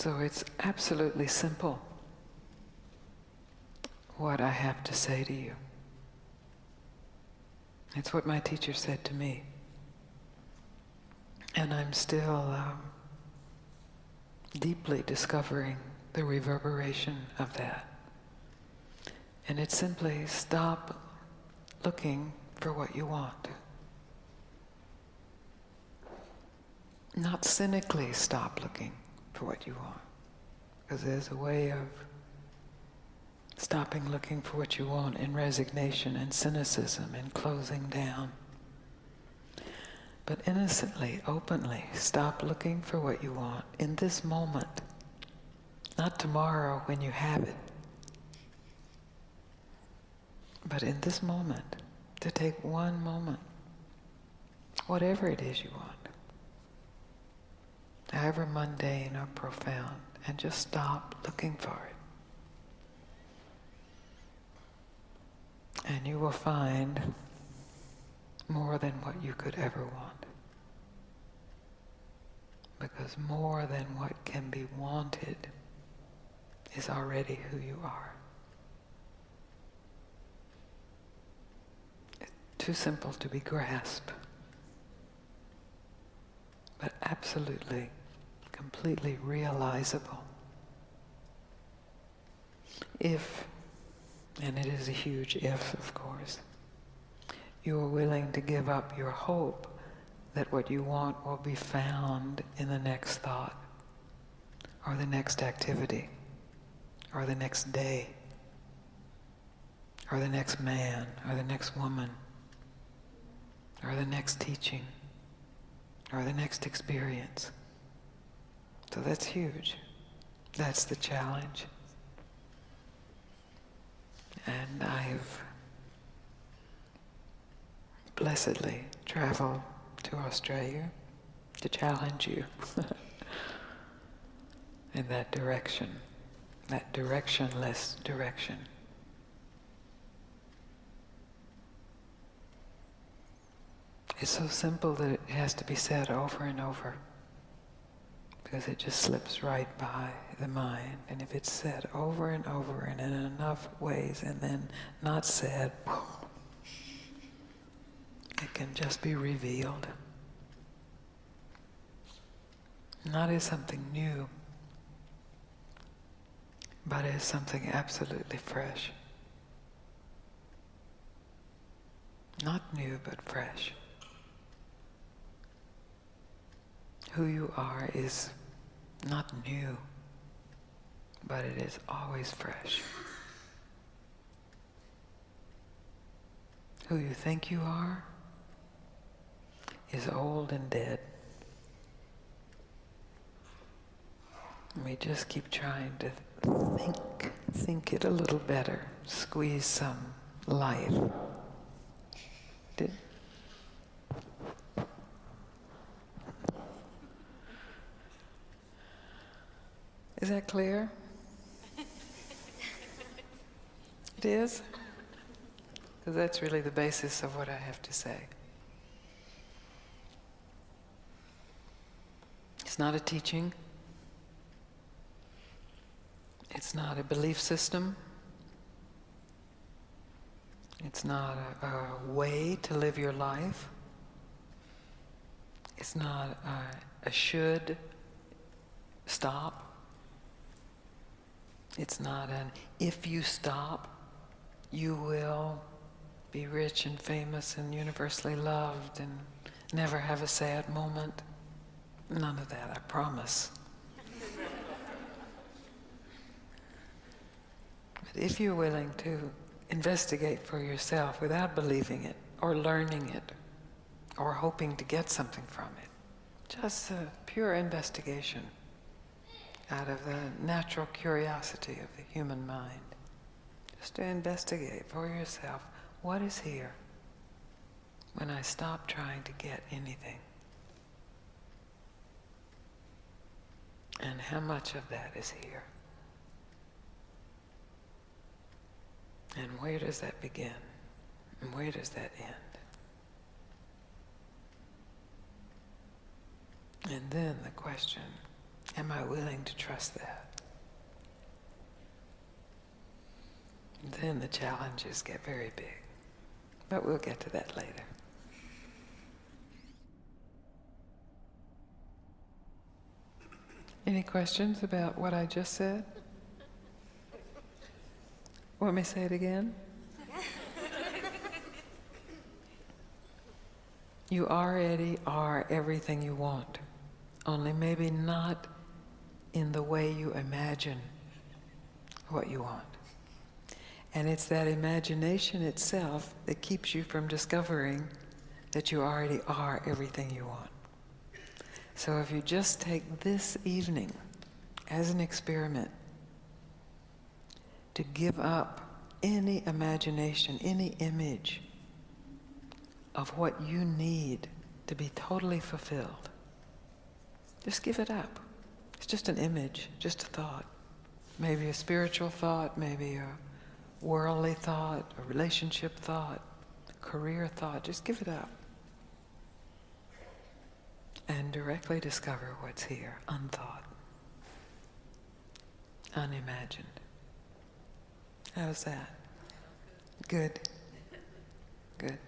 So it's absolutely simple what I have to say to you. It's what my teacher said to me. And I'm still deeply discovering the reverberation of that. And it's simply stop looking for what you want. Not cynically stop looking for what you want. Because there's a way of stopping looking for what you want in resignation and cynicism and closing down. But innocently, openly, stop looking for what you want in this moment, not tomorrow when you have it, but in this moment, to take one moment, whatever it is you want, however mundane or profound, and just stop looking for it. And you will find more than what you could ever want. Because more than what can be wanted is already who you are. It's too simple to be grasped, but absolutely, completely realizable. If, and it is a huge if, of course, you are willing to give up your hope that what you want will be found in the next thought, or the next activity, or the next day, or the next man, or the next woman, or the next teaching, or the next experience. So that's huge. That's the challenge. And I've blessedly traveled to Australia to challenge you in that direction, that directionless direction. It's so simple that it has to be said over and over, because it just slips right by the mind. And if it's said over and over and in enough ways and then not said, it can just be revealed. Not as something new, but as something absolutely fresh. Not new, but fresh. Who you are is not new, but it is always fresh. Who you think you are is old and dead. We just keep trying to think it a little better, squeeze some life. Is that clear? It is? Because that's really the basis of what I have to say. It's not a teaching. It's not a belief system. It's not a way to live your life. It's not a should stop. It's not an if you stop, you will be rich and famous and universally loved and never have a sad moment. None of that, I promise. But if you're willing to investigate for yourself without believing it or learning it or hoping to get something from it, just a pure investigation out of the natural curiosity of the human mind, just to investigate for yourself what is here when I stop trying to get anything. And how much of that is here? And where does that begin? And where does that end? And then the question Am I willing to trust that? And then the challenges get very big. But we'll get to that later. Any questions about what I just said? Want me to say it again? You already are everything you want, only maybe not in the way you imagine what you want. And it's that imagination itself that keeps you from discovering that you already are everything you want. So if you just take this evening as an experiment to give up any imagination, any image of what you need to be totally fulfilled, just give it up. It's just an image, just a thought. Maybe a spiritual thought, maybe a worldly thought, a relationship thought, a career thought. Just give it up. And directly discover what's here, unthought, unimagined. How's that? Good. Good.